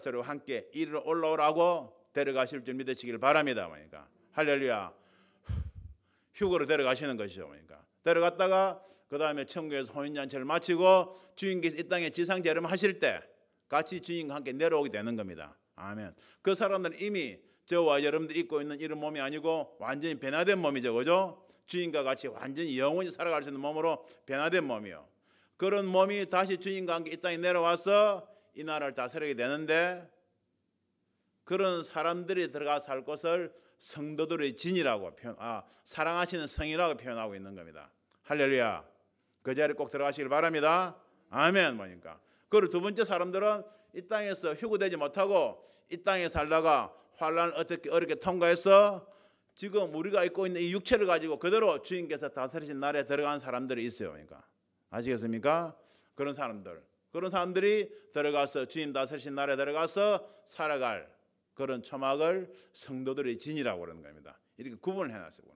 그리스도와 함께 이리로 올라오라고 데려가실 줄 믿으시길 바랍니다. 그러니까 할렐루야. 휴거로 데려가시는 것이죠. 그러니까 데려갔다가 그 다음에 천국에서 혼인잔치를 마치고 주님께서 이 땅에 지상재림 하실 때 같이 주님과 함께 내려오게 되는 겁니다. 아멘. 그 사람들은 이미 저와 여러분들 입고 있는 이런 몸이 아니고 완전히 변화된 몸이죠. 그죠? 주님과 같이 완전히 영원히 살아갈 수 있는 몸으로 변화된 몸이요. 그런 몸이 다시 주님과 함께 이 땅에 내려와서 이 나라를 다스리게 되는데 그런 사람들이 들어가 살 곳을 성도들의 진이라고 사랑하시는 성이라고 표현하고 있는 겁니다. 할렐루야. 그 자리에 꼭 들어가시길 바랍니다. 아멘. 뭐니까. 그리고 두 번째 사람들은 이 땅에서 휴거되지 못하고 이 땅에 살다가 환란을 어렵게 통과해서 지금 우리가 입고 있는 이 육체를 가지고 그대로 주님께서 다스리신 나라에 들어간 사람들이 있어요. 그러니까 아시겠습니까? 그런 사람들이 들어가서 주님 다스리신 나라에 들어가서 살아갈 그런 초막을 성도들의 진이라고 그러는 겁니다. 이렇게 구분을 해놨어요.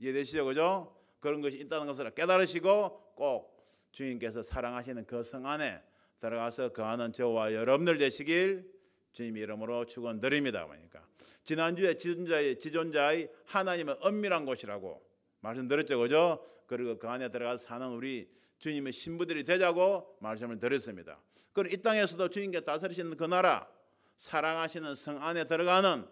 이해되시죠? 그죠? 그런 것이 있다는 것을 깨달으시고 꼭 주님께서 사랑하시는 그 성 안에 들어가서 거하는 저와 여러분들 되시길 주님의 이름으로 축원드립니다. 그러니까 지난주에 지존자의 하나님의 엄밀한 곳이라고 말씀드렸죠. 그죠? 그리고 그 안에 들어가서 사는 우리 주님의 신부들이 되자고 말씀을 드렸습니다. 그리고 이 땅에서도 주님께 다스리시는 그 나라 사랑하시는 성 안에 들어가는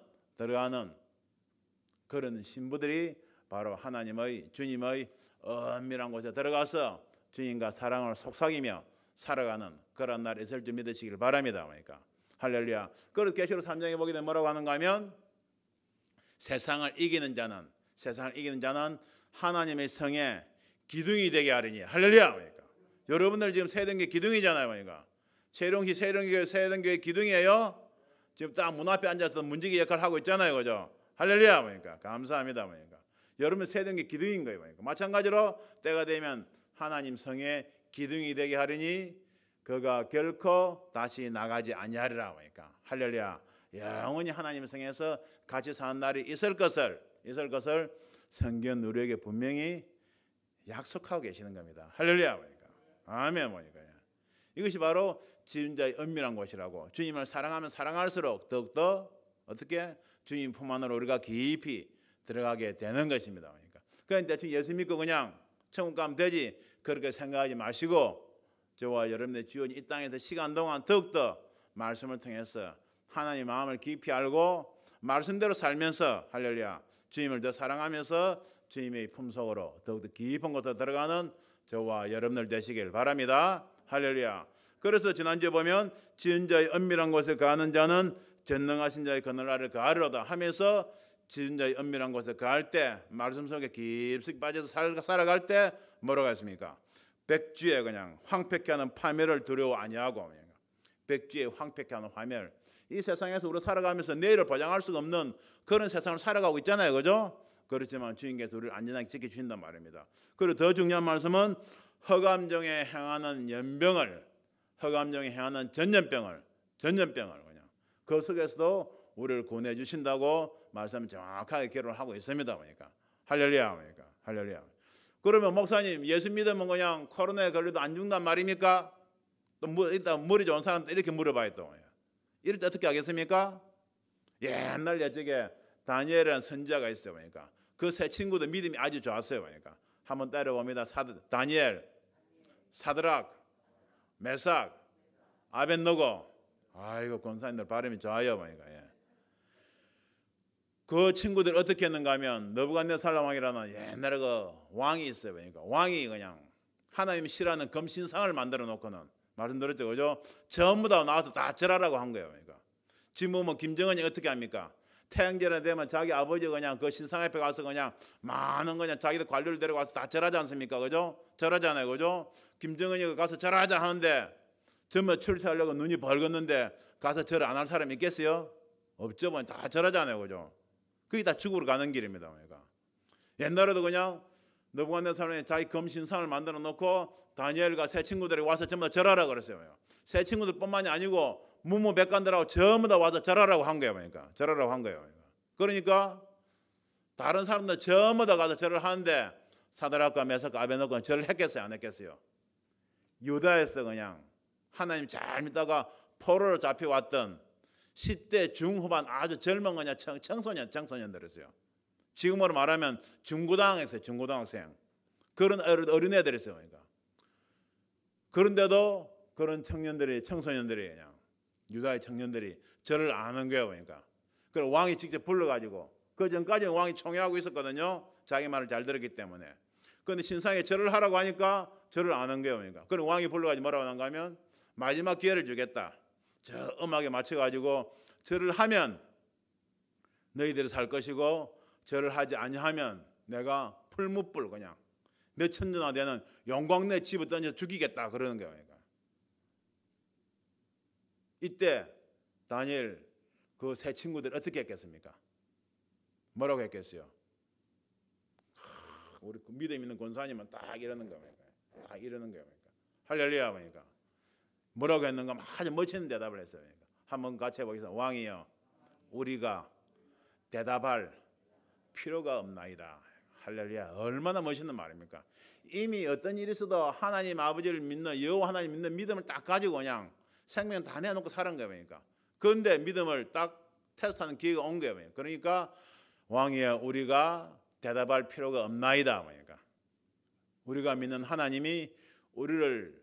그런 신부들이 바로 하나님의 주님의 엄밀한 곳에 들어가서 주님과 사랑을 속삭이며 살아가는 그런 날이 있을 줄 믿으시길 바랍니다. 그러니까 할렐루야. 그래서 계시록 3장에 보게 되면 뭐라고 하는가 하면 세상을 이기는 자는 하나님의 성에 기둥이 되게 하리니. 할렐루야. 그러니까 여러분들 지금 세등교회 기둥이잖아요. 그러니까 세령시 세등교회 기둥이에요. 지금 딱 문 앞에 앉아서 문지기 역할을 하고 있잖아요. 그죠? 할렐루야. 그러니까 감사합니다. 그러니까 여러분 세등교회 기둥인 거예요. 그러니까 마찬가지로 때가 되면 하나님 성에 기둥이 되게 하리니 그가 결코 다시 나가지 아니하리라. 그러니까 할렐루야. 영원히 하나님 성에서 같이 사는 날이 있을 것을 성경 우리에게 분명히 약속하고 계시는 겁니다. 할렐루야. 그러니까 아멘. 뭐니까 이것이 바로 지존자의 엄밀한 곳이라고. 주님을 사랑하면 사랑할수록 더욱더 어떻게 주님 품 안으로 우리가 깊이 들어가게 되는 것입니다. 그러니까 예수 믿고 그냥 천국 가면 되지 그렇게 생각하지 마시고 저와 여러분의 주연이 이 땅에서 시간 동안 더욱더 말씀을 통해서 하나님 마음을 깊이 알고 말씀대로 살면서 할렐루야 주님을 더 사랑하면서 주님의 품속으로 더욱더 깊은 곳으로 들어가는 저와 여러분들 되시길 바랍니다. 할렐루야. 그래서 지난주에 보면 지존자의 엄밀한 곳에 거하는 자는 전능하신 자의 그늘 아래를 거하리로다 하면서 지존자의 엄밀한 곳에 거할 때 말씀 속에 깊숙이 빠져서 살아갈 때 뭐라고 했습니까? 백주에 그냥 황폐케 하는 파멸을 두려워 아니하고 백주에 황폐케 하는 파멸. 이 세상에서 우리가 살아가면서 내일을 보장할 수가 없는 그런 세상을 살아가고 있잖아요. 그죠? 그렇지만 주님께서 우리를 안전하게 지켜주신단 말입니다. 그리고 더 중요한 말씀은 허감정에 행하는 허감정에 행하는 전염병을 그냥 그 속에서도 우리를 구원해 주신다고 말씀을 정확하게 기록을 하고 있습니다. 그러니까 할렐루야. 그러니까 할렐루야. 그러면 목사님 예수 믿으면 그냥 코로나에 걸려도 안 죽는단 말입니까? 또 일단 머리 좋은 사람들 이렇게 물어봐요. 또 이럴 때 어떻게 하겠습니까? 옛날 예적에 다니엘이라는 선지자가 있어요. 그러니까 그 세 친구들 믿음이 아주 좋았어요. 그러니까 한번 따라봅니다. 다니엘, 사드락, 메삭, 아벳노고. 아이고 권사님들 발음이 좋아요. 그러니까 그 친구들 어떻게 했는가 하면 느부갓네살 왕이라는 옛날에 그 왕이 있어요. 그러니까 왕이 그냥 하나님이 싫어하는 금신상을 만들어 놓고는 말씀드렸죠. 그죠? 전부 다 나와서 다 절하라고 한 거예요. 그러니까 지금 뭐 김정은이 어떻게 합니까? 태양절에 되면 자기 아버지 그냥 그 신상 앞에 가서 그냥 많은 그냥 자기들 관료를 데려가서 다 절하지 않습니까? 그죠? 절하잖아요. 그죠? 김정은이 가서 절하자 하는데 전부 출세하려고 눈이 벌겋는데 가서 절 안 할 사람이 있겠어요? 없죠. 뭐 다 절하잖아요. 그죠? 그게 다 죽으러 가는 길입니다. 그러니까 옛날에도 그냥 느부갓네살이 자기 금신상을 만들어 놓고 다니엘과 세 친구들이 와서 전부 다 절하라 그랬어요. 세 친구들뿐만이 아니고 무무백관들하고 전부 다 와서 절하라고 한 거예요. 그러니까 절하라고 한 거예요. 그러니까 다른 사람들 전부 다 가서 절을 하는데 사드락과 메삭과 아벳노고는 절을 했겠어요, 안 했겠어요? 유다에서 그냥 하나님 잘 믿다가 포로로 잡혀왔던 10대 중후반 아주 젊은 그냥 청소년들이었어요. 지금으로 말하면 중고등학생 그런 어린애들이었어요. 그러니까. 그런데도 그런 청소년들이 그냥 유다의 청년들이 저를 아는 거예요. 그러니까. 그래서 왕이 직접 불러가지고 그 전까지는 왕이 총애하고 있었거든요. 자기 말을 잘 들었기 때문에. 그런데 신상에 절을 하라고 하니까 저를 아는 거예요. 그러니까. 그럼 왕이 불러가지고 뭐라고 하는가 하면 마지막 기회를 주겠다. 저 음악에 맞춰가지고 절을 하면 너희들이 살 것이고 절을 하지 아니하면 내가 풀무불 그냥 몇 천년나 되는 영광내 집을 던져 죽이겠다 그러는 거예요. 그러니까. 이때 다니엘 그 세 친구들 어떻게 했겠습니까? 뭐라고 했겠어요? 우리 믿음 있는 권사님은 딱 이러는 거예요. 딱 이러는 거예요. 할렐루야. 그러니까. 뭐라고 했는가? 아주 멋있는 대답을 했어요. 그러니까. 한번 같이 해보겠습니다. 왕이여, 우리가 대답할 필요가 없나이다. 할렐루야. 얼마나 멋있는 말입니까? 이미 어떤 일이 있어도 하나님 아버지를 믿는 여호와 하나님 믿는 믿음을 딱 가지고 그냥 생명 다 내놓고 사는 거예요. 그러니까. 그런데 믿음을 딱 테스트하는 기회가 온 거예요. 그러니까 왕이여, 우리가 대답할 필요가 없나이다. 그러니까. 우리가 믿는 하나님이 우리를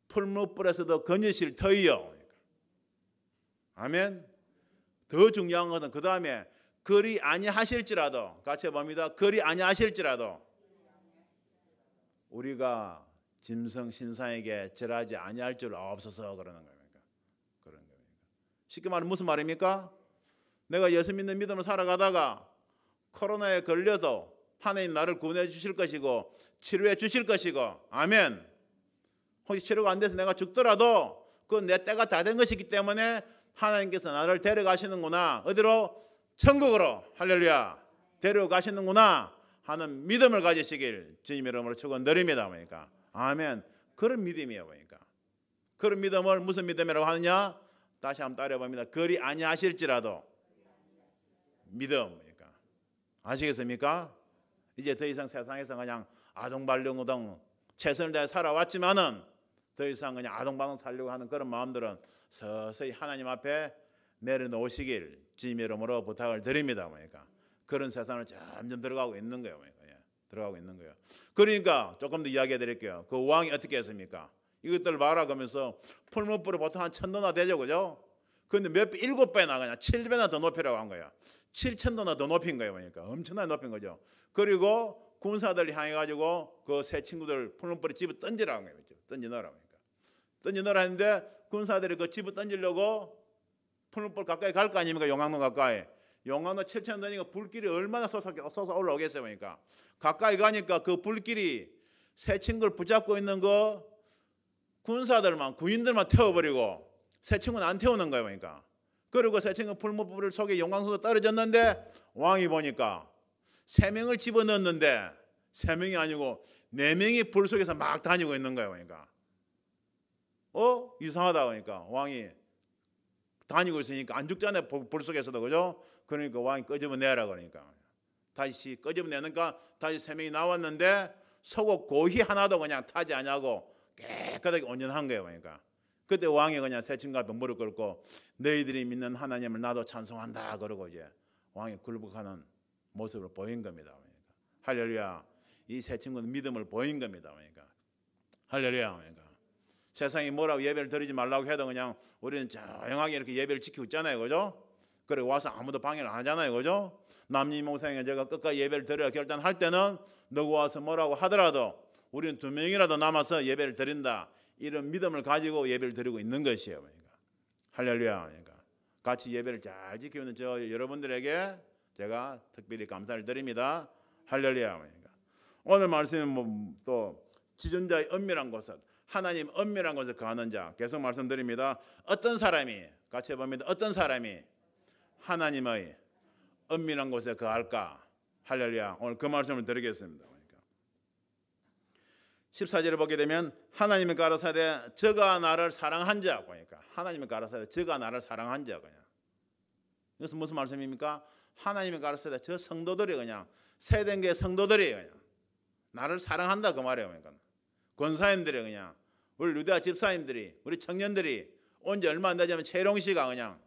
풀무불에서도 건지실 터이요. 그러니까. 아멘. 더 중요한 것은 그 다음에 그리 아니하실지라도 같이 봅니다. 그리 아니하실지라도 우리가 짐승 신상에게 절하지 아니할 줄 없어서 그러는 겁니까? 그런 겁니까? 쉽게 말하면 무슨 말입니까? 내가 예수 믿는 믿음을 살아가다가 코로나에 걸려도 하나님 나를 구원해 주실 것이고 치료해 주실 것이고 아멘. 혹시 치료가 안 돼서 내가 죽더라도 그건 내 때가 다 된 것이기 때문에 하나님께서 나를 데려가시는구나. 어디로? 천국으로. 할렐루야. 데려가시는구나 하는 믿음을 가지시길 주님의 이름으로 축원드립니다. 그러니까 아멘. 그런 믿음이에요. 그러니까 그런 믿음을 무슨 믿음이라고 하느냐? 다시 한번 따라봅니다. 그리 아니하실지라도 믿음. 그러니까 아시겠습니까? 이제 더 이상 세상에서 그냥 아동발령우동 최선을 다해 살아왔지만은 더 이상 그냥 아동방송 살려고 하는 그런 마음들은 서서히 하나님 앞에 내려놓으시길 주님의 이름으로 부탁을 드립니다. 그러니까 그런 세상을 점점 들어가고 있는 거예요. 예, 들어가고 있는 거예요. 그러니까 조금 더 이야기해 드릴게요. 그 왕이 어떻게 했습니까? 이것들 봐라 그러면서 풀무불을 보통 한 1,000도나 되죠, 그죠? 그런데 몇 배, 7배나 그냥 7배나 더 높이라고 한 거야. 7,000도나 더 높인 거예요. 그러니까 엄청나게 높인 거죠. 그리고 군사들이 향해 가지고 그 세 친구들 풀무불에 집어 던지라는 거예요. 던지 넣으라고 그러니까. 던지 넣으라 했는데 군사들이 그 집어 던지려고 풀무불 가까이 갈 거 아닙니까? 용광로 가까이. 용광로 7,000도니까 불길이 얼마나 솟아 올라오겠어요. 그러니까 가까이 가니까 그 불길이 세 친구를 붙잡고 있는 그 군사들만 군인들만 태워버리고 세 친구는 안 태우는 거예요. 그러니까. 그리고 세 친구 풀무불 속에 용광로가 떨어졌는데 왕이 보니까 3명을 집어넣었는데 3명이 아니고 4명이 불 속에서 막 다니고 있는 거예요. 그러니까 이상하다. 그러니까 왕이 다니고 있으니까 안 죽잖아요. 불 속에서도. 그죠? 그러니까 왕이 끄집어내라 그러니까 다시 끄집어내니까 다시 3명이 나왔는데 속옷 고히 하나도 그냥 타지 않냐고 깨끗하게 온전한 거예요. 그러니까 그때 왕이 그냥 세 친구 앞에 무릎 꿇고 너희들이 믿는 하나님을 나도 찬송한다 그러고 이제 왕이 굴복하는 모습을 보인 겁니다. 그러니까. 할렐루야. 이 세 친구는 믿음을 보인 겁니다. 그러니까. 할렐루야. 그러니까. 세상이 뭐라고 예배를 드리지 말라고 해도 그냥 우리는 조용하게 이렇게 예배를 지키고 있잖아요. 그죠? 그래 와서 아무도 방해를 안 하잖아요. 그죠? 남녀 목사님이 제가 끝까지 예배를 드려 결단할 때는 너가 와서 뭐라고 하더라도 우리는 2명이라도 남아서 예배를 드린다. 이런 믿음을 가지고 예배를 드리고 있는 것이에요. 그러니까. 할렐루야. 그러니까. 같이 예배를 잘 지키고 있는 저 여러분들에게 제가 특별히 감사를 드립니다. 할렐루야. 그러니까. 오늘 말씀은 또 지존자의 은밀한 곳은 하나님 은밀한 곳에 거하는 자 계속 말씀드립니다. 어떤 사람이 같이 해봅니다. 어떤 사람이 하나님의 은밀한 곳에 거할까? 할렐루야. 오늘 그 말씀을 드리겠습니다. 그러니까. 14절을 보게 되면 하나님이 가라사대 저가 나를 사랑한 자. 그러니까 하나님이 가라사대 저가 나를 사랑한 자. 그냥. 이것은 무슨 말씀입니까? 하나님이 가라사대 저 성도들이 그냥 세대교회 성도들이 그냥 나를 사랑한다 그 말이에요. 그러니까. 권사님들이 그냥 우리 유대아 집사님들이 우리 청년들이 온 지 얼마 안 되자면 채롱 씨가 그냥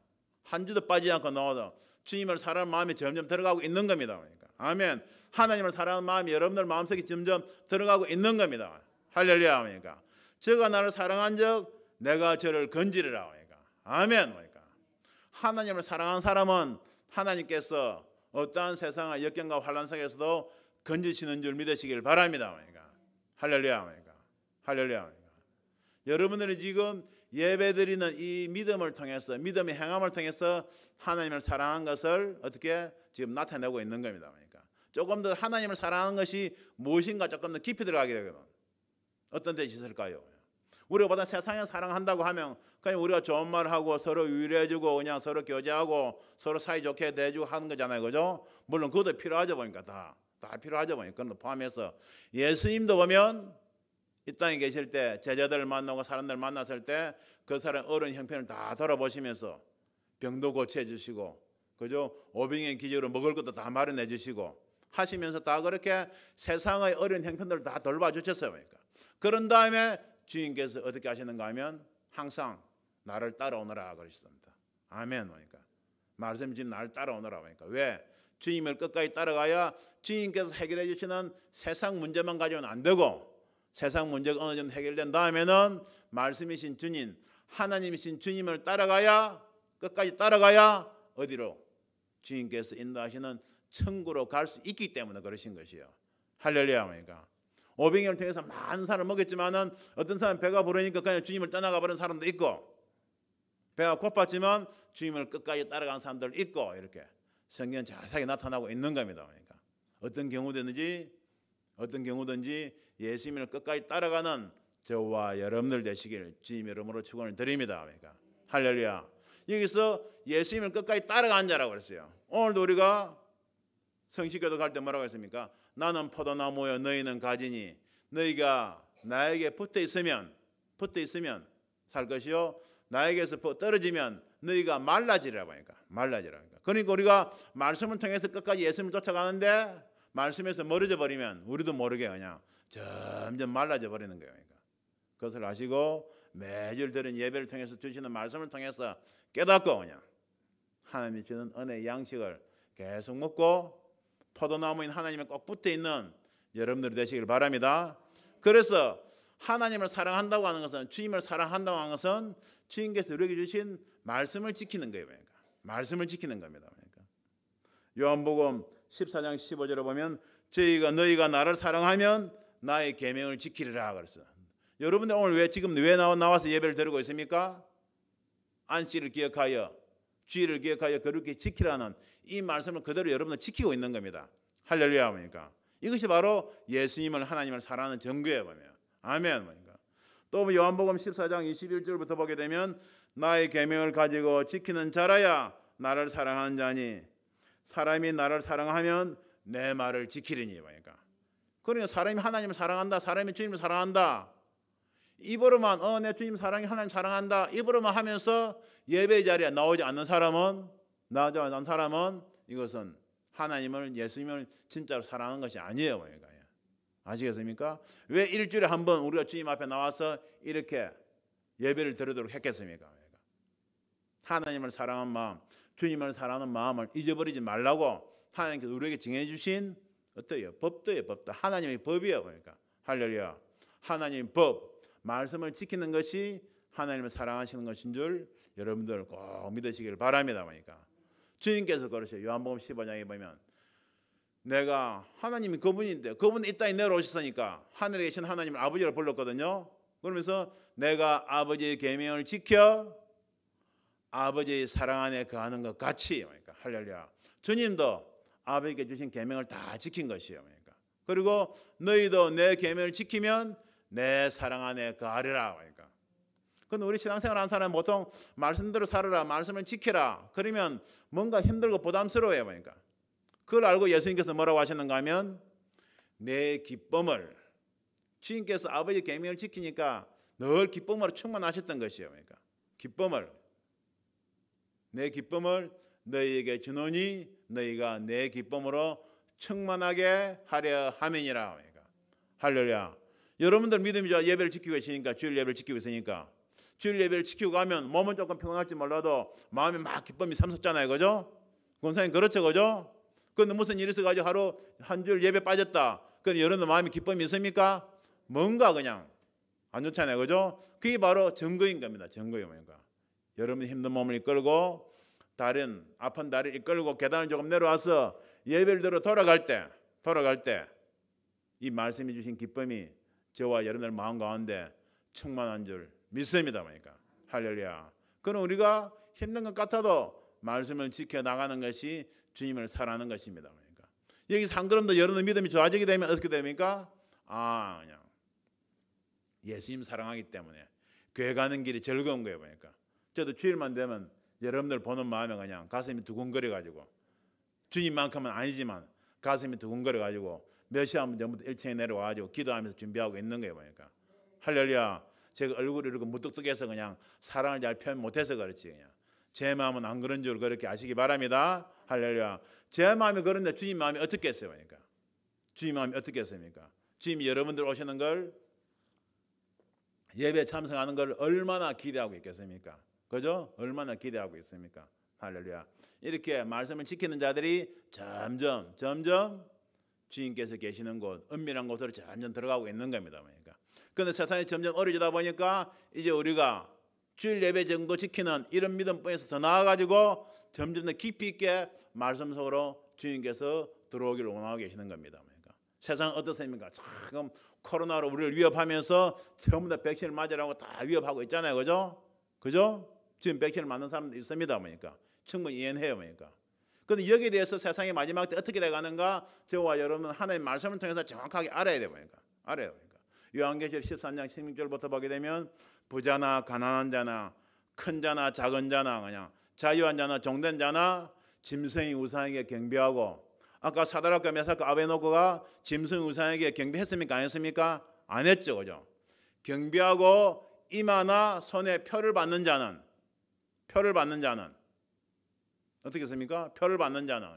한 주도 빠지지 않고 나와서 주님을 사랑하는 마음이 점점 들어가고 있는 겁니다. 그러니까 아멘. 하나님을 사랑하는 마음이 여러분들 마음속에 점점 들어가고 있는 겁니다. 할렐루야. 그러니까 저가 나를 사랑한 적 내가 저를 건지리라. 그러니까 아멘. 그러니까 하나님을 사랑하는 사람은 하나님께서 어떠한 세상의 역경과 환난 속에서도 건지시는 줄 믿으시길 바랍니다. 그러니까 할렐루야. 그러니까 할렐루야. 그러니까 여러분들이 지금 예배드리는 이 믿음을 통해서 믿음의 행함을 통해서 하나님을 사랑한 것을 어떻게 지금 나타내고 있는 겁니다. 그러니까 조금 더 하나님을 사랑하는 것이 무엇인가 조금 더 깊이 들어가게 되거든. 어떤 데 있을까요? 우리가 보다 세상에 사랑한다고 하면 그냥 우리가 좋은 말 하고 서로 위로해주고 그냥 서로 교제하고 서로 사이좋게 대해주고 하는 거잖아요, 그죠? 물론 그것도 필요하죠 보니까 다 필요하죠 보니까 그런 거 포함해서 예수님도 보면 이 땅에 계실 때 제자들을 만나고 사람들 만났을 때 그 사람 어른 형편을 다 돌아보시면서 병도 고쳐 주시고 그죠? 오병의 기적으로 먹을 것도 다 마련해 주시고 하시면서 다 그렇게 세상의 어려운 형편들을 다 돌봐 주셨어요. 그러니까 그런 다음에 주님께서 어떻게 하시는가 하면 항상 나를 따라오너라 그러셨습니다. 아멘. 그러니까 말씀 지금 나를 따라오너라. 그러니까 왜? 주님을 끝까지 따라가야 주님께서 해결해 주시는 세상 문제만 가지고는 안 되고 세상 문제가 어느 정도 해결된 다음에는 말씀이신 주님 하나님이신 주님을 따라가야 끝까지 따라가야 어디로? 주님께서 인도하시는 천국으로 갈 수 있기 때문에 그러신 것이에요. 할렐루야. 그러니까 오병이어를 통해서 많은 사람을 먹였지만은 어떤 사람은 배가 부르니까 그냥 주님을 떠나가 버린 사람도 있고 배가 고팠지만 주님을 끝까지 따라간 사람도 있고 이렇게 성경 자세하게 나타나고 있는 겁니다. 그러니까 어떤 경우든지 예수님을 끝까지 따라가는 저와 여러분들 되시길 주님의 이름으로 축원을 드립니다. 그러니까 할렐루야. 여기서 예수님을 끝까지 따라간 자라고 그랬어요. 오늘도 우리가 성식교도 갈 때 뭐라고 했습니까? 나는 포도나무여 너희는 가지니 너희가 나에게 붙어 있으면 살 것이요 나에게서 떨어지면 너희가 말라지라고 하니까 그러니까 우리가 말씀을 통해서 끝까지 예수님을 쫓아가는데 말씀에서 멀어져 버리면 우리도 모르게 그냥 점점 말라져 버리는 거예요. 그러니까 그것을 아시고 매주 드린 예배를 통해서 주시는 말씀을 통해서 깨닫고 그냥 하나님이 주는 은혜의 양식을 계속 먹고 포도나무인 하나님에 꼭 붙어 있는 여러분들이 되시길 바랍니다. 그래서 하나님을 사랑한다고 하는 것은 주님을 사랑한다고 하는 것은 주님께서 우리에게 주신 말씀을 지키는 거예요. 그러니까 말씀을 지키는 겁니다. 그러니까 요한복음 14장 15절에 보면 너희가 나를 사랑하면 나의 계명을 지키리라 그랬어요. 여러분들 오늘 지금 왜 나와서 예배를 드리고 있습니까? 안식일을 기억하여 주일을 기억하여 거룩히 지키라는 이 말씀을 그대로 여러분들 지키고 있는 겁니다. 할렐루야. 그러니까 이것이 바로 예수님을 하나님을 사랑하는 증거예요. 보면 아멘. 그러니까 또 요한복음 14장 21절부터 보게 되면 나의 계명을 가지고 지키는 자라야 나를 사랑하는 자니 사람이 나를 사랑하면 내 말을 지키리니. 그러니까 사람이 하나님을 사랑한다, 사람이 주님을 사랑한다, 입으로만 내 주님 사랑해 하나님 사랑한다 입으로만 하면서 예배 자리에 나오지 않는 사람은 이것은 하나님을 예수님을 진짜로 사랑하는 것이 아니에요. 그러니까 아시겠습니까? 왜 일주일에 한 번 우리가 주님 앞에 나와서 이렇게 예배를 드리도록 했겠습니까? 그러니까 하나님을 사랑하는 마음, 주님을 사랑하는 마음을 잊어버리지 말라고 하나님께서 우리에게 정해 주신 어때요? 법도예요. 법도 하나님의 법이에요. 그러니까 할렐루야. 하나님의 법 말씀을 지키는 것이 하나님을 사랑하시는 것인 줄 여러분들 꼭 믿으시길 바랍니다. 그러니까 주님께서 그러셔요. 요한복음 15장에 보면 내가 하나님이 그분인데 그분이 이 땅에 내려오셨으니까 하늘에 계신 하나님을 아버지로 불렀거든요. 그러면서 내가 아버지의 계명을 지켜 아버지의 사랑 안에 거하는 것 같이. 그러니까 할렐루야. 주님도 아버지께 주신 계명을 다 지킨 것이에요. 그러니까 그리고 너희도 내 계명을 지키면 내 사랑 안에 거하리라. 그러니까 근데 우리 신앙생활 하는 사람은 보통 말씀대로 살아라, 말씀을 지켜라 그러면 뭔가 힘들고 부담스러워요. 그러니까 그걸 알고 예수님께서 뭐라고 하시는가 하면 내 기쁨을 주님께서 아버지 계명을 지키니까 늘 기쁨으로 충만하셨던 것이에요. 그러니까 내 기쁨을 너희에게 주노니 너희가 내 기쁨으로 충만하게 하려 함이니라. 그러니까 할렐루야. 여러분들 믿음이죠. 예배를 지키고 계시니까 주일 예배를 지키고 있으니까 주일 예배를 지키고 가면 몸은 조금 평온할지 몰라도 마음에 막 기쁨이 샘솟잖아요, 그죠? 권사님 그렇죠, 그죠? 그런데 무슨 일이 있어가지고 하루 한 주일 예배 빠졌다. 그럼 여러분들 마음에 기쁨이 있습니까? 뭔가 그냥 안 좋잖아요, 그죠? 그게 바로 증거인 겁니다. 증거예요, 그러니까 여러분이 힘든 몸을 이끌고 아픈 다리를 이끌고 계단을 조금 내려와서 예배를 들어 돌아갈 때 이 말씀해 주신 기쁨이 저와 여러분들 마음 가운데 충만한 줄 믿습니다, 그러니까 할렐루야. 그럼 우리가 힘든 것 같아도 말씀을 지켜 나가는 것이 주님을 사랑하는 것입니다, 그러니까 여기서 한 걸음 더 여러분의 믿음이 좋아지게 되면 어떻게 됩니까? 그냥 예수님 사랑하기 때문에 교회 가는 길이 즐거운 거예요, 그러니까 저도 주일만 되면 여러분들 보는 마음에 그냥 가슴이 두근거려 가지고 주님만큼은 아니지만 가슴이 두근거려 가지고 몇 시간 전부터 1층에 내려와 가지고 기도하면서 준비하고 있는 거예요, 그러니까 할렐루야. 제가 얼굴이 이렇게 무뚝뚝해서 그냥 사랑을 잘 표현 못해서 그렇지 그냥 제 마음은 안 그런 줄 그렇게 아시기 바랍니다. 할렐루야. 제 마음이 그런데 주님 마음이 어떻겠어요, 그러니까 주님 마음이 어떻겠습니까? 주님이 여러분들 오시는 걸 예배 참석하는 걸 얼마나 기대하고 있겠습니까? 그죠? 얼마나 기대하고 있습니까? 할렐루야. 이렇게 말씀을 지키는 자들이 점점 주님께서 계시는 곳, 은밀한 곳으로 점점 들어가고 있는 겁니다. 그러니까. 그런데 세상이 점점 어려지다 보니까 이제 우리가 주일 예배 정도 지키는 이런 믿음뿐에서 더 나아가지고 점점 더 깊이 있게 말씀 속으로 주님께서 들어오기를 원하고 계시는 겁니다. 그러니까. 세상은 어떻습니까? 지금 코로나로 우리를 위협하면서 전부 다 백신을 맞으라고 다 위협하고 있잖아요, 그죠? 지금 백신을 맞는 사람도 있습니다, 그러니까 충분히 이해해요, 그러니까. 그런데 여기에 대해서 세상의 마지막 때 어떻게 돼가는가 저와 여러분은 하나님의 말씀을 통해서 정확하게 알아야 돼요, 그러니까. 요한계시록 13장 16절부터 보게 되면 부자나 가난한 자나 큰 자나 작은 자나 그냥 자유한 자나 종된 자나 짐승의 우상에게 경배하고 아까 사드락과 메삭과 아베노고가 짐승 우상에게 경배했습니까? 안 했습니까? 안 했죠, 그죠? 경배하고 이마나 손에 표를 받는 자는 어떻게 했습니까? 표를 받는 자는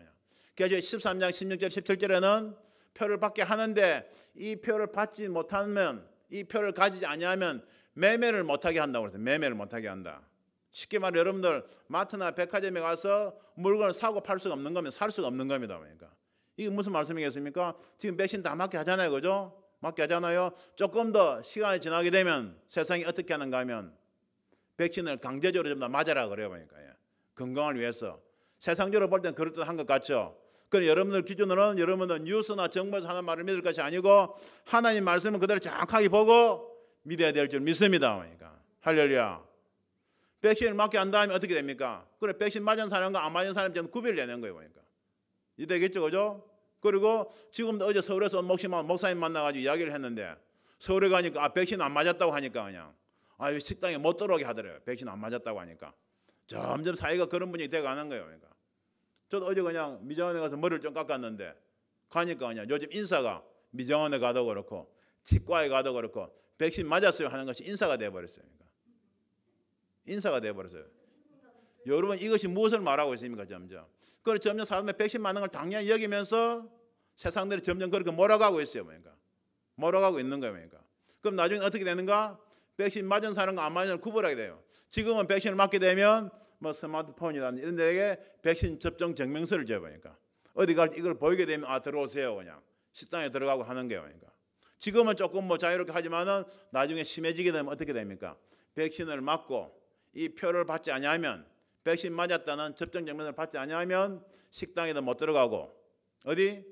그래서 13장 16절 17절에는 표를 받게 하는데 이 표를 받지 못하면 이 표를 가지지 아니하면 매매를 못하게 한다고 그랬어요. 매매를 못하게 한다. 쉽게 말해 여러분들 마트나 백화점에 가서 물건을 사고 팔 수가 없는 거면 살 수가 없는 겁니다. 그러니까 이게 무슨 말씀이겠습니까? 지금 백신 다 맞게 하잖아요, 그죠? 맞게 하잖아요. 조금 더 시간이 지나게 되면 세상이 어떻게 하는가 하면 백신을 강제적으로 좀 더 맞아라 그래요, 그러니까 건강을 위해서. 세상적으로 볼 땐 그럴듯한 것 같죠. 그럼 여러분들 기준으로는 여러분들 뉴스나 정부에서 하는 말을 믿을 것이 아니고 하나님 말씀을 그대로 정확하게 보고 믿어야 될 줄 믿습니다. 그러니까 할렐루야. 백신을 맞게 한 다음에 어떻게 됩니까? 그래 백신 맞은 사람과 안 맞은 사람 좀 구별내는 거예요. 그러니까 이 되겠죠, 그죠? 그리고 지금도 어제 서울에서 온 목사님 만나가지고 이야기를 했는데 서울에 가니까 백신 안 맞았다고 하니까 그냥 식당에 못 들어오게 하더래요. 백신 안 맞았다고 하니까 점점 사회가 그런 분위기 돼가는 거예요. 그러니까 저도 어제 그냥 미정원에 가서 머리를 좀 깎았는데 가니까 그냥 요즘 인사가 미정원에 가도 그렇고 치과에 가도 그렇고 백신 맞았어요 하는 것이 인사가 돼버렸어요. 그러니까 인사가 돼버렸어요. 여러분 이것이 무엇을 말하고 있습니까? 그래서 점점 사람들이 백신 맞는 걸 당연히 여기면서 세상들이 점점 그렇게 몰아가고 있어요. 그러니까 몰아가고 있는 거예요. 그러니까 그럼 나중에 어떻게 되는가? 백신 맞은 사람과 안 맞은 사람을 구분하게 돼요. 지금은 백신을 맞게 되면 뭐 스마트폰이나 이런 데에 백신 접종 증명서를 줘보니까 어디 갈 때 이걸 보이게 되면 들어오세요 그냥 식당에 들어가고 하는 거예요. 그러니까 지금은 조금 뭐 자유롭게 하지만은 나중에 심해지게 되면 어떻게 됩니까? 백신을 맞고 이 표를 받지 아니하면 백신 맞았다는 접종 증명서를 받지 아니하면 식당에도 못 들어가고 어디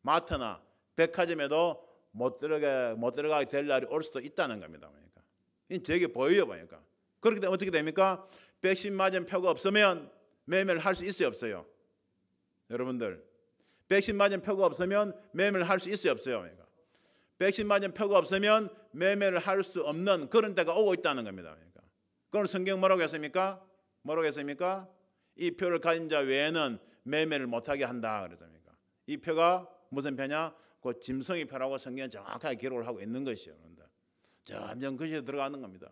마트나 백화점에도 못 들어가게 될 날이 올 수도 있다는 겁니다. 그러니까 이 되게 보여요, 보니까. 그렇게 되면 어떻게 됩니까? 백신 맞은 표가 없으면 매매를 할 수 있어요, 없어요? 여러분들 백신 맞은 표가 없으면 매매를 할 수 있어요, 없어요? 그러니까 백신 맞은 표가 없으면 매매를 할 수 없는 그런 때가 오고 있다는 겁니다. 그러니까 그럼 성경 뭐라고 했습니까? 이 표를 가진 자 외에는 매매를 못하게 한다 그랬습니까? 이 표가 무슨 표냐? 그 짐승의 표라고 성경은 정확하게 기록을 하고 있는 것이에요. 여러분들. 점점 그것이 들어가는 겁니다.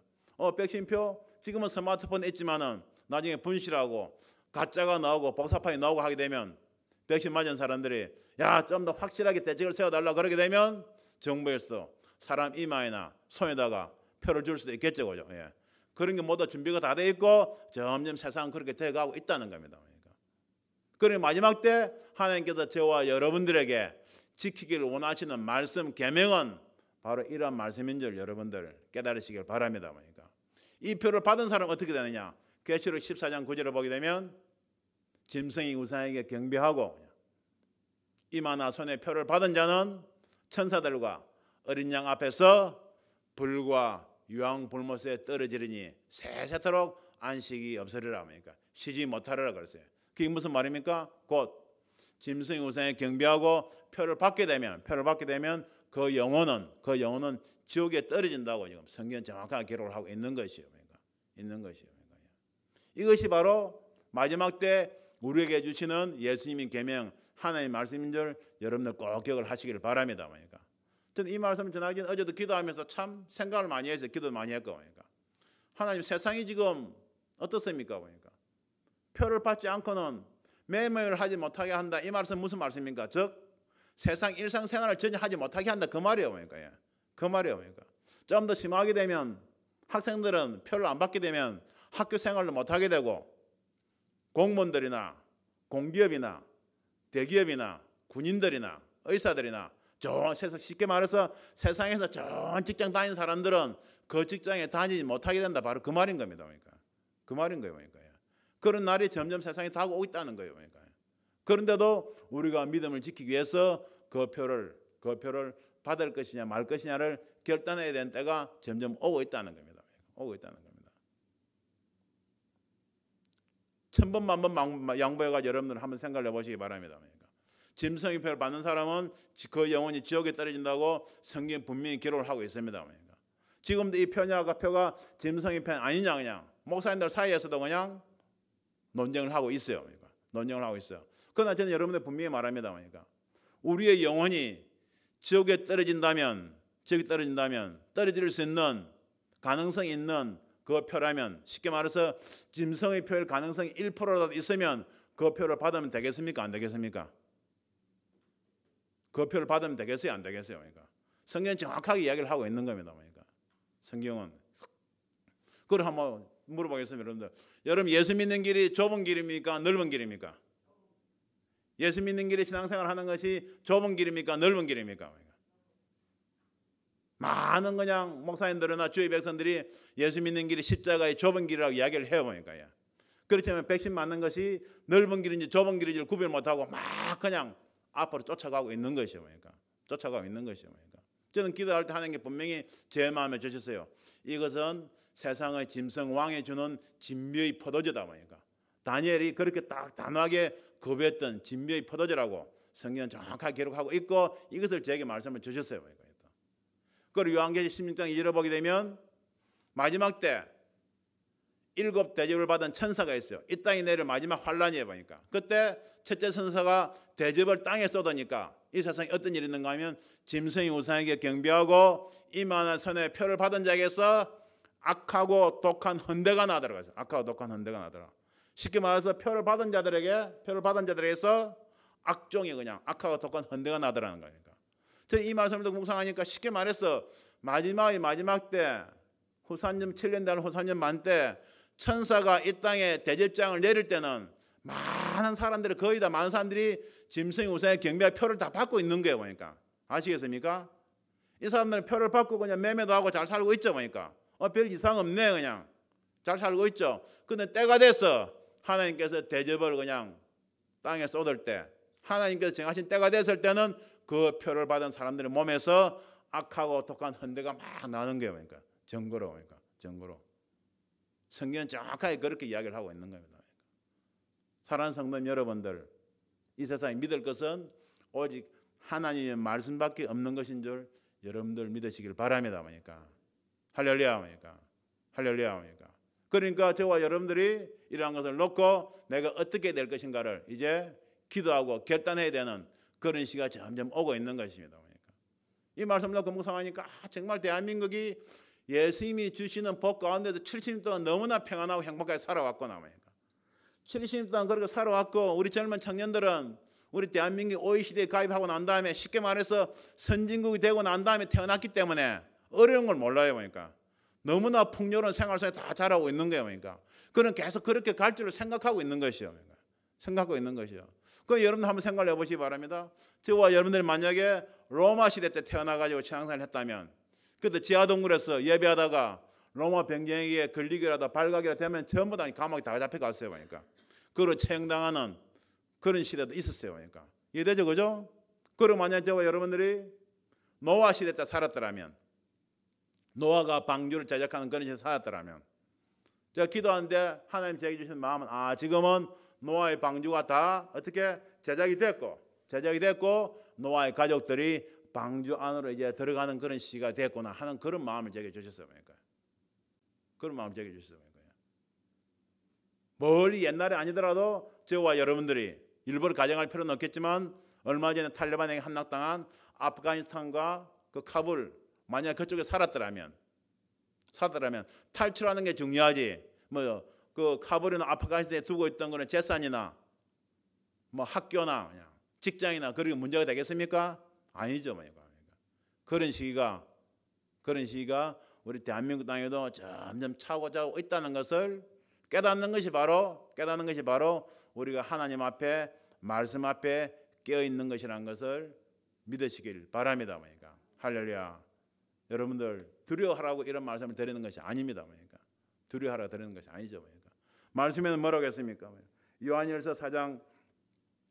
백신표 지금은 스마트폰에 있지만은 나중에 분실하고 가짜가 나오고 복사판이 나오고 하게 되면 백신 맞은 사람들이 좀 더 확실하게 대책을 세워달라 그러게 되면 정부에서 사람 이마에나 손에다가 표를 줄 수도 있겠죠, 그죠? 그런 게 모두 준비가 다 돼 있고 점점 세상은 그렇게 되어가고 있다는 겁니다. 그러니 마지막 때 하나님께서 저와 여러분들에게 지키기를 원하시는 말씀 계명은 바로 이런 말씀인 줄 여러분들 깨달으시길 바랍니다. 이 표를 받은 사람은 어떻게 되느냐? 계시록 14장 9절을 보게 되면 짐승이 우상에게 경배하고 이마나 손에 표를 받은 자는 천사들과 어린 양 앞에서 불과 유황 불못에 떨어지리니 세세토록 안식이 없으리라. 쉬지 못하리라 그랬어요. 그게 무슨 말입니까? 곧 짐승이 우상에 경배하고 표를 받게 되면 그 영혼은 지옥에 떨어진다고 지금 성경은 정확하게 기록을 하고 있는 것이요. 이것이 바로 마지막 때 우리에게 주시는 예수님의 계명 하나님의 말씀인 줄 여러분들 꼭 기억을 하시기를 바랍니다. 저는 이 말씀을 전하기 전에 어제도 기도하면서 참 생각을 많이 했어요. 기도 많이 했고 하나님 세상이 지금 어떻습니까? 표를 받지 않고는 매매를 하지 못하게 한다. 이 말씀은 무슨 말씀입니까? 즉 세상 일상생활을 전혀 하지 못하게 한다. 그 말이에요. 그 말이에요. 좀 더 심하게 되면 학생들은 표를 안 받게 되면 학교 생활도 못하게 되고 공무원들이나 공기업이나 대기업이나 군인들이나 의사들이나 쉽게 말해서 세상에서 좋은 직장 다니는 사람들은 그 직장에 다니지 못하게 된다. 바로 그 말인 겁니다. 그 말인 거예요. 그런 날이 점점 세상에 다가오고 있다는 거예요. 그런데도 우리가 믿음을 지키기 위해서 그 표를 받을 것이냐 말 것이냐를 결단해야 되는 때가 점점 오고 있다는 겁니다. 천번 만번 양보해가지고 여러분들 한번 생각을 해보시기 바랍니다. 짐승의 표를 받는 사람은 그 영혼이 지옥에 떨어진다고 성경에 분명히 기록을 하고 있습니다. 지금도 이 표가 짐승의 표 아니냐 그냥 목사님들 사이에서도 그냥 논쟁을 하고 있어요. 그러나 저는 여러분들 분명히 말합니다. 우리의 영혼이 지옥에 떨어진다면 떨어질 수 있는 가능성이 있는 그 표라면 쉽게 말해서 짐승의 표일 가능성이 1%라도 있으면 그 표를 받으면 되겠습니까? 안 되겠습니까? 그 표를 받으면 되겠어요? 안 되겠어요? 성경은 정확하게 이야기를 하고 있는 겁니다. 성경은. 그걸 한번 물어보겠습니다. 여러분 예수 믿는 길이 좁은 길입니까? 넓은 길입니까? 예수 믿는 길이 신앙생활 하는 것이 좁은 길입니까? 넓은 길입니까? 많은 그냥 목사님들이나 주의 백성들이 예수 믿는 길이 십자가의 좁은 길이라고 이야기를 해요. 그렇다면 백신 맞는 것이 넓은 길인지 좁은 길인지 구별 못하고 막 그냥 앞으로 쫓아가고 있는 것이요. 저는 기도할 때 하는 게 분명히 제 마음에 주셨어요. 이것은 세상의 짐승 왕이 주는 진미의 포도주다. 다니엘이 그렇게 딱 단호하게 거부했던 진미의 포도주라고 성경은 정확하게 기록하고 있고 이것을 제게 말씀을 주셨어요. 그리고 요한계시록 16장 2절을 보게 되면 마지막 때 7 대접을 받은 천사가 있어요. 이 땅에 내릴 마지막 환란이에요. 그때 첫째 천사가 대접을 땅에 쏟으니까 이 세상에 어떤 일이 있는가 하면 짐승이 우상에게 경배하고 이만한 손에 표를 받은 자에게서 악하고 독한 헌대가 나더라. 악하고 독한 헌대가 나더라. 쉽게 말해서 표를 받은 자들에게서 악종이 그냥 악하고 독한 헌대가 나더라는 거니까. 저는 이 말씀을 듣고 묵상하니까 쉽게 말해서 마지막 때 후산년 7년 되는 후산년 만 때 천사가 이 땅에 대접장을 내릴 때는 많은 사람들이 거의 다 많은 사람들이 짐승이 우상에 경배할 표를 다 받고 있는 거예요. 아시겠습니까? 이 사람들은 표를 받고 그냥 매매도 하고 잘 살고 있죠. 별 이상 없네 그냥 잘 살고 있죠. 근데 때가 돼서 하나님께서 대접을 그냥 땅에 쏟을 때 하나님께서 정하신 때가 됐을 때는 그 표를 받은 사람들의 몸에서 악하고 독한 헌대가 막 나는 거예요. 정거로. 성경은 정확하게 그렇게 이야기를 하고 있는 겁니다. 사랑하는 성도 여러분들, 이 세상에 믿을 것은 오직 하나님의 말씀밖에 없는 것인 줄 여러분들 믿으시길 바랍니다. 할렐루야. 그러니까 저와 여러분들이 이러한 것을 놓고 내가 어떻게 될 것인가를 이제 기도하고 결단해야 되는 그런 시기가 점점 오고 있는 것입니다. 이 말씀 놓고 묵상하니까 정말 대한민국이 예수님이 주시는 복 가운데서 70년 동안 너무나 평안하고 행복하게 살아왔구나. 70년 동안 그렇게 살아왔고 우리 젊은 청년들은 우리 대한민국이 OECD에 가입하고 난 다음에 쉽게 말해서 선진국이 되고 난 다음에 태어났기 때문에 어려운 걸 몰라요. 너무나 풍요로운 생활 속에 다 자라고 있는 거예요. 그러니까 그는 계속 그렇게 갈 줄을 생각하고 있는 것이요. 그러니까. 생각하고 있는 것이요. 그 여러분 한번 생각을 해보시기 바랍니다. 저와 여러분들이 만약에 로마 시대 때 태어나가지고 신앙생활을 했다면, 그때 지하동굴에서 예배하다가 로마 병정에게 걸리기라도 발각이라 되면 전부 다 감옥에 다 잡혀갔어요. 그러니까 그걸 처형당하는 그런 시대도 있었어요. 그러니까 이해되죠, 그죠? 그리고 만약 저와 여러분들이 노아 시대 때 살았더라면, 노아가 방주를 제작하는 그런 시대에 살았더라면, 제가 기도하는데 하나님 제게 주신 마음은 지금은 노아의 방주가 다 어떻게 제작이 됐고 노아의 가족들이 방주 안으로 이제 들어가는 그런 시기가 됐구나 하는 그런 마음을 제게 주셨어요. 그러니까 그런 마음을 제게 주셨어요. 그러니까 멀리 옛날에 아니더라도 저와 여러분들이 일부러 가정할 필요는 없겠지만 얼마 전에 탈레반에게 함락당한 아프가니스탄과 그 카불, 만약 그쪽에 살았더라면 탈출하는 게 중요하지. 뭐 그 카불이나 아프가니스탄에 두고 있던 거는 재산이나 뭐 학교나 그냥 직장이나 그런 문제가 되겠습니까? 아니죠. 그런 시기가 우리 대한민국 땅에도 점점 차고자고 있다는 것을 깨닫는 것이 바로 우리가 하나님 앞에 말씀 앞에 깨어 있는 것이라는 것을 믿으시길 바랍니다. 할렐루야. 여러분들 두려워하라고 이런 말씀을 드리는 것이 아닙니다. 두려워하라고 드리는 것이 아니죠. 말씀에는 뭐라고 했습니까? 요한일서 4장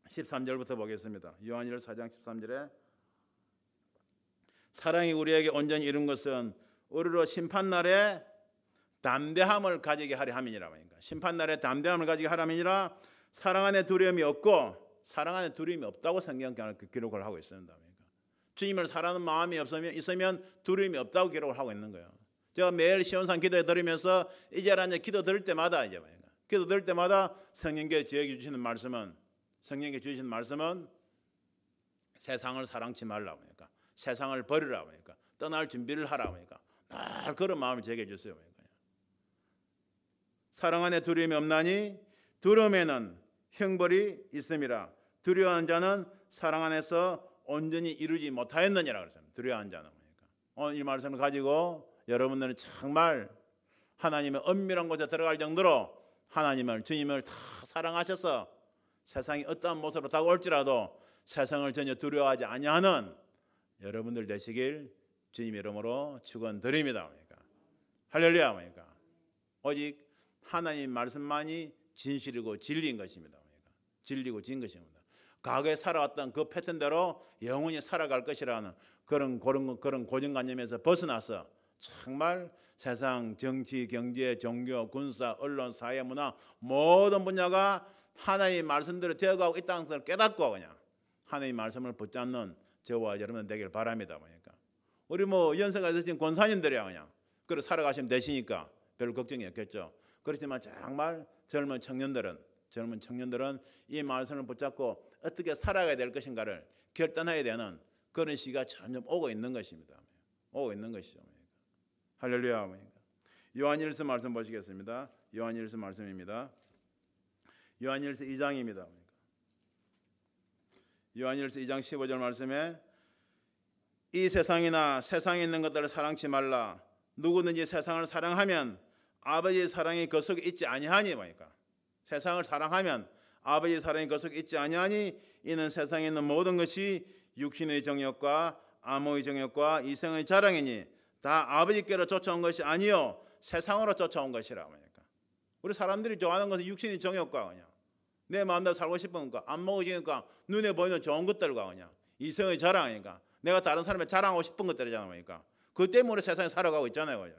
13절부터 보겠습니다. 요한일서 4장 13절에 사랑이 우리에게 온전히 이룬 것은 우리로 심판날에 담대함을 가지게 하려 함이니라. 심판날에 담대함을 가지게 하려 함이니라. 사랑 안에 두려움이 없다고 성경 기록을 하고 있습니다. 주님을 사랑하는 마음이 있으면 두려움이 없다고 기록을 하고 있는 거예요. 제가 매일 시온산 기도에 드리면서 이제라 기도 드릴 때마다 성령께 저에게 주시는 말씀은 세상을 사랑치 말라. 세상을 버리라. 떠날 준비를 하라. 늘 그런 마음을 제게 주세요. 사랑 안에 두려움이 없나니 두려움에는 형벌이 있음이라. 두려워하는 자는 사랑 안에서 온전히 이루지 못하였느니라. 그랬습니다. 두려워하는 자는. 오늘 이 말씀을 가지고 여러분들은 정말 하나님의 엄밀한 곳에 들어갈 정도로 주님을 다 사랑하셔서 세상이 어떠한 모습으로 다가올지라도 세상을 전혀 두려워하지 아니하는 여러분들 되시길 주님 이름으로 축원드립니다. 할렐루야. 오직 하나님 말씀만이 진실이고 진리인 것입니다. 진리고 진 것입니다. 과거에 살아왔던 그 패턴대로 영원히 살아갈 것이라는 그런 고정관념에서 벗어나서 정말 세상 정치, 경제, 종교, 군사, 언론, 사회, 문화 모든 분야가 하나님의 말씀대로 되어가고 있다는 것을 깨닫고 그냥 하나님의 말씀을 붙잡는 저와 여러분 되길 바랍니다. 우리 연세가 있으신 권사님들이야 그냥 그렇게 살아가시면 되시니까 별 걱정이 없겠죠. 그렇지만 정말 젊은 청년들은 이 말씀을 붙잡고 어떻게 살아가야 될 것인가를 결단해야 되는 그런 시기가 점점 오고 있는 것입니다. 오고 있는 것이죠. 할렐루야. 요한일서 말씀 보시겠습니다. 요한일서 말씀입니다. 요한일서 2장입니다. 요한일서 2장 15절 말씀에 이 세상이나 세상에 있는 것들을 사랑치 말라. 누구든지 세상을 사랑하면 아버지의 사랑이 그 속에 있지 아니하니. 세상을 사랑하면 아버지의 사랑이 그 속에 있지 아니하니 이는 세상에 있는 모든 것이 육신의 정욕과 암호의 정욕과 이생의 자랑이니 다 아버지께로 쫓아온 것이 아니요 세상으로 쫓아온 것이라. 우리 사람들이 좋아하는 것은 육신의 정욕과 그냥 내 마음대로 살고 싶으니까 암호의 정욕과 눈에 보이는 좋은 것들과 그냥 이생의 자랑이니까 내가 다른 사람에 자랑하고 싶은 것들이잖아요. 그 때문에 세상에 살아가고 있잖아요.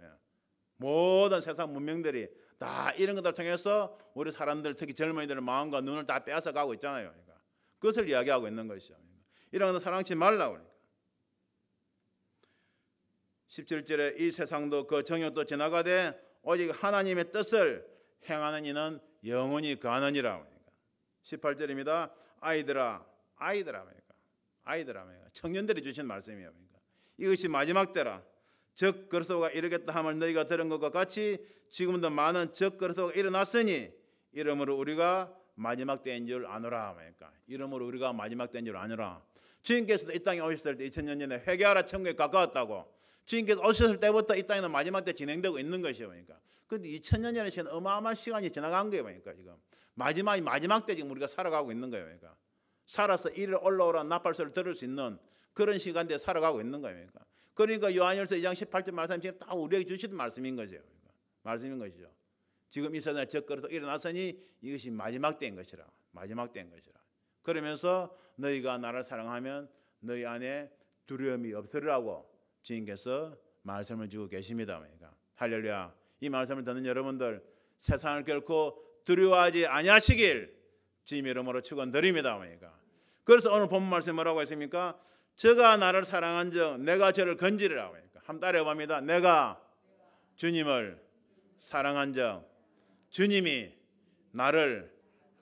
모든 세상 문명들이 다 이런 것들을 통해서 우리 사람들 특히 젊은이들의 마음과 눈을 다 빼앗아 가고 있잖아요. 그것을 이야기하고 있는 것이죠. 이런 것을 사랑치 말라고 그러니까. 17절에 이 세상도 그 정욕도 지나가되 오직 하나님의 뜻을 행하는 이는 영원히 거하느니라. 18절입니다. 아이들아. 청년들이 주신 말씀이에요. 이것이 마지막 때라. 적 그리스도가 이르겠다 함을 너희가 들은 것과 같이 지금도 많은 적 그리스도가 일어났으니 이러므로 우리가 마지막 때인 줄 아노라. 이러므로 우리가 마지막 때인 줄 아노라. 주님께서도 이 땅에 오셨을 때 2000년 전에 회개하라 천국에 가까웠다고 주님께서 오셨을 때부터 이 땅에는 마지막 때 진행되고 있는 것이에요. 그러니까. 근데 2000년이라는 시간 어마어마한 시간이 지나간 거예요. 그러니까 지금 마지막 때 지금 우리가 살아가고 있는 거예요. 그러니까 살아서 이를 올라오라 나팔소리를 들을 수 있는 그런 시간대에 살아가고 있는 거예요. 그러니까 요한일서 2장 18절 말씀 지금 딱 우리에게 주시던 말씀인 거죠. 말씀인 것이죠. 지금 이 세상에 적그리스도 일어났으니 이것이 마지막 때인 것이라. 마지막 때인 것이라. 그러면서 너희가 나를 사랑하면 너희 안에 두려움이 없으리라고 주님께서 말씀을 주고 계십니다. 그러니까 할렐루야. 이 말씀을 듣는 여러분들 세상을 결코 두려워하지 아니하시길 주님 이름으로 축원드립니다. 그러니까 그래서 오늘 본문 말씀 뭐라고 했습니까? 저가 나를 사랑한즉 내가 저를 건지리라. 그러니까 한번 따라해 봅니다. 내가 주님을 사랑한즉 주님이 나를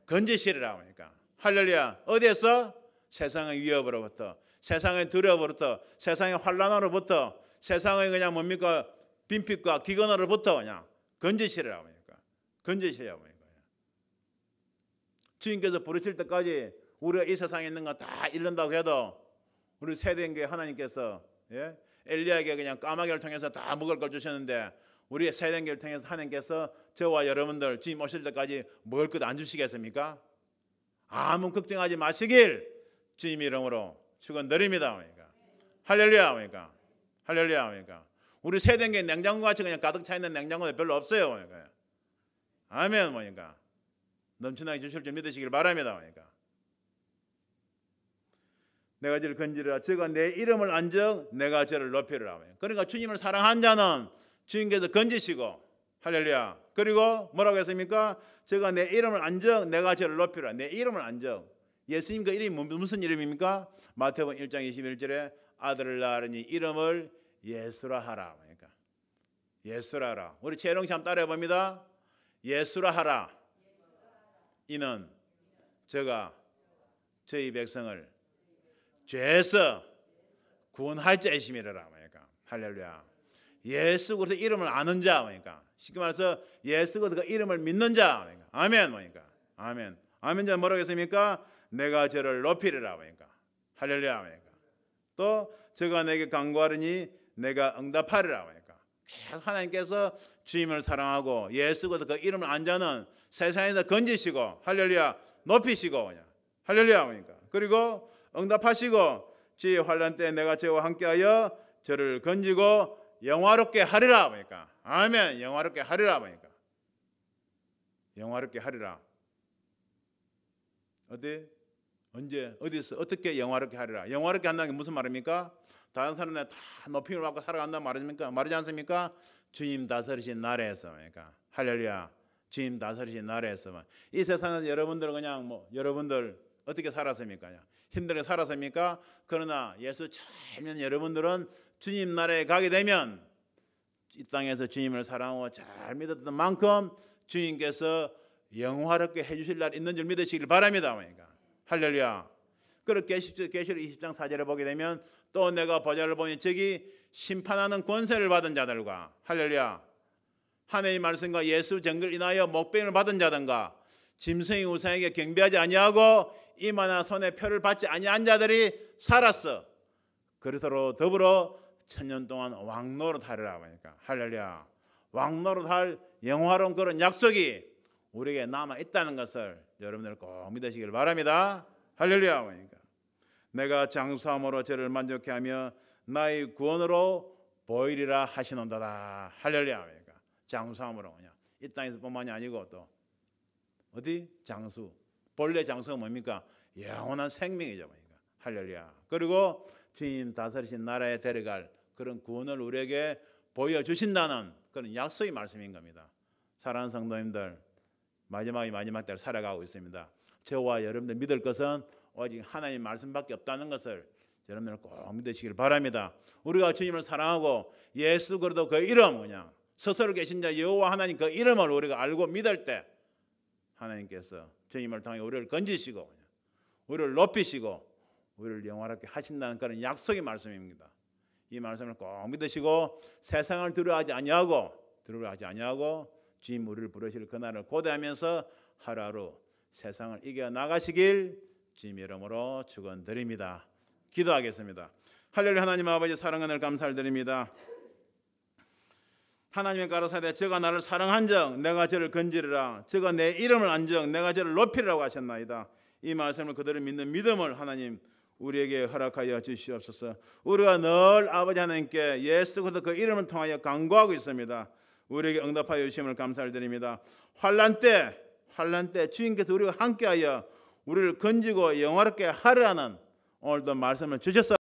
건지시리라. 그러니까 할렐루야. 어디에서? 세상의 위협으로부터, 세상의 두려움으로부터, 세상의 환난으로부터, 세상의 그냥 뭡니까 빈핍과 기근으로부터 그냥 건지시리라. 그러니까 건지시리라. 그러니까 주님께서 부르실 때까지 우리가 이 세상에 있는 거 다 잃는다고 해도 우리 세대인 게 하나님께서 엘리야에게 그냥 까마귀를 통해서 다 먹을 걸 주셨는데 우리의 세대인 걸 통해서 하나님께서 저와 여러분들 주님 오실 때까지 먹을 것 안 주시겠습니까? 아무 걱정하지 마시길 주님 이름으로 축원드립니다. 그러니까 할렐루야. 그러니까 할렐루야. 그러니까 우리 세대인 게 냉장고 같이 그냥 가득 차 있는 냉장고는 별로 없어요. 그러니까 아멘. 그러니까 넘쳐나게 주실 줄 믿으시길 바랍니다. 그러니까 내가 저를 건지리라. 저가 내 이름을 안적 내가 저를 높이리라. 그러니까 주님을 사랑한 자는 주님께서 건지시고 할렐루야. 그리고 뭐라고 했습니까? 저가 내 이름을 안적 내가 저를 높이리라. 내 이름을 안적. 예수님 그 이름이 무슨 이름입니까? 마태복음 1장 21절에 아들을 낳으니 이름을 예수라 하라. 그러니까 예수라 하라. 우리 재롱씨 한번 따라해 봅니다. 예수라 하라. 이는 저가 저희 백성을 죄에서 구원할 자이심이라. 그러니까 할렐루야. 예수 그리스도 이름을 아는 자. 그러니까 쉽게 말해서 예수 그리스도 이름을 믿는 자. 그러니까 아멘. 그러니까 아멘. 아멘. 자 뭐라고 했습니까? 내가 저를 높이리라. 그러니까 할렐루야. 그러니까 또 저가 내게 간구하리니 내가 응답하리라. 그러니까 하나님께서 주님을 사랑하고 예수 그리스도 그 이름을 안 자는 세상에서 건지시고 할렐루야 높이시고 그냥 할렐루야. 그러니까 그리고 응답하시고 지 환난 때 내가 저와 함께하여 저를 건지고 영화롭게 하리라. 그러니까 아멘. 영화롭게 하리라. 그러니까 영화롭게 하리라. 어디 언제 어디서 어떻게 영화롭게 하리라. 영화롭게 한다는 게 무슨 말입니까? 다른 사람들 다 높임을 받고 살아간다는 말입니까? 말이지 않습니까? 주님 다스리신 나라에서. 그러니까 할렐루야. 주님 다스리신 나라에서만. 이 세상은 여러분들 그냥 뭐 여러분들 어떻게 살았습니까? 그냥 힘들게 살았습니까? 그러나 예수 잘 믿는 여러분들은 주님 나라에 가게 되면 이 땅에서 주님을 사랑하고 잘 믿었던 만큼 주님께서 영화롭게 해주실 날 있는 줄 믿으시길 바랍니다. 그러니까 할렐루야. 그렇게 계시록 20장 4절에 보게 되면 또 내가 보좌를 보니 저기 심판하는 권세를 받은 자들과 할렐루야 하나님의 말씀과 예수 정글 인하여 목배임을 받은 자든가 짐승의 우상에게 경배하지 아니하고 이마나 손에 표를 받지 아니한 자들이 살았어. 그리스도로 더불어 천년 동안 왕노릇하리라. 그러니까 할렐루야. 왕노릇할 영화로운 그런 약속이 우리에게 남아 있다는 것을 여러분들 꼭 믿으시길 바랍니다. 할렐루야. 그러니까 내가 장수함으로 저를 만족케 하며 나의 구원으로 보이리라 하시는도다. 할렐루야. 그러니까 장수함으로 그냥 이 땅에서뿐만이 아니고 또 어디 장수. 본래 장수가 뭡니까? 영원한 생명이죠. 그러니까 할렐루야. 그리고 주님 다스리신 나라에 데려갈 그런 구원을 우리에게 보여주신다는 그런 약속의 말씀인 겁니다. 사랑하는 성도님들 마지막 때를 살아가고 있습니다. 저와 여러분들 믿을 것은 오직 하나님 말씀밖에 없다는 것을 여러분들 꼭 믿으시길 바랍니다. 우리가 주님을 사랑하고 예수 그리스도 그 이름 그냥 스스로 계신 자 여호와 하나님 그 이름을 우리가 알고 믿을 때 하나님께서 주님을 통해 우리를 건지시고 우리를 높이시고 우리를 영화롭게 하신다는 그런 약속의 말씀입니다. 이 말씀을 꼭 믿으시고 세상을 두려워하지 아니하고 주님 우리를 부르실 그날을 고대하면서 하루하루 세상을 이겨 나가시길 주님 이름으로 축원드립니다. 기도하겠습니다. 할렐루야. 하나님 아버지 사랑하는 감사를 드립니다. 하나님의 가라사대 저가 나를 사랑한즉 내가 저를 건지리라. 저가 내 이름을 안즉 내가 저를 높이리라고 하셨나이다. 이 말씀을 그들을 믿는 믿음을 하나님 우리에게 허락하여 주시옵소서. 우리가 늘 아버지 하나님께 예수 그리스도 그 이름을 통하여 간구하고 있습니다. 우리에게 응답하여 주심을 감사를 드립니다. 환난 때 주님께서 우리와 함께하여 우리를 건지고 영화롭게 하려 하는 오늘도 말씀을 주셨사